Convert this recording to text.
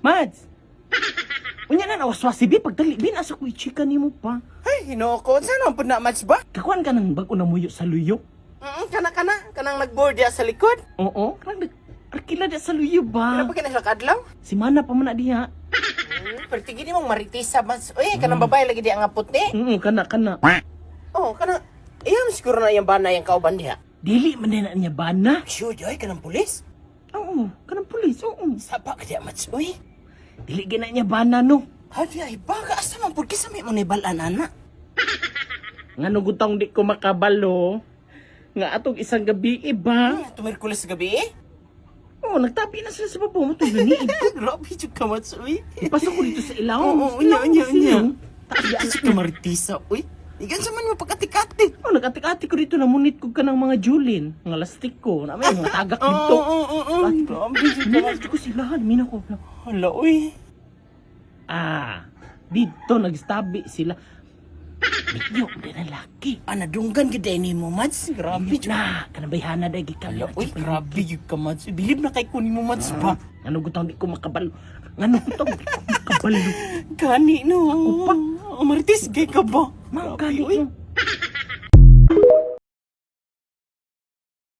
Mads! Unya na nawaswas si Bi, pagdali, Bin, asa ko i-chika ni mo pa. Ay, hinoko. Saan ang na match ba? Kakuan ka ng bago na muyo sa luyo? Kanang nag-board diya sa likod. Oo, kanang arkila da sa luyo ba? Ano pa kinasa kadlaw? Si Mana pa man na diha. Pero tigini mong maritisa mas. Uy, kanang babae lagi di ang apot ni. Kana. Oh, kanang iyam siguro na yung bana yung kauban diha. Dili man na niya bana. Sure, Joy, kanang pulis. Oo, kanang pulis, oo. Sapa ka diya match. Uy, Dili gina niya bana no. hadi ay baka asa man pud kisa may mo ni balan ana. Ngano gutang di ko makabalo. Nga atong isang gabi iba. Tumerkules gabi eh. Oo, nagtabi na sila sa babo mo to laniid ko. Grabe jud ka match. Uy. Ipasok ko dito sa ilaw. Oo, unya. Taas Kasi ka maritisa. Uy, igan sa man mo pagkatik-atik. Oh, nag-atik-atik ko dito, namunit ko ka ng mga julin, mga lastik ko, na may mga tagak dito. Oo. Grabe jud ka Minat match. ko sila, mina ko. Hala, uy. Dito, nagstabi sila. Bigyo, hindi na laki. Nadunggan gid ni mo, Mads. Grabe jud. Kanabayhana dahil gikala. Hala, uy, grabe jud ka, Mads. Bilib na kay kunin mo, Mads pa. Ano gutang di ko makabalo. Ano gutang di ko makabalo. Gani no. Maritis gay ka ba? Mga Grabe, gani uy. no.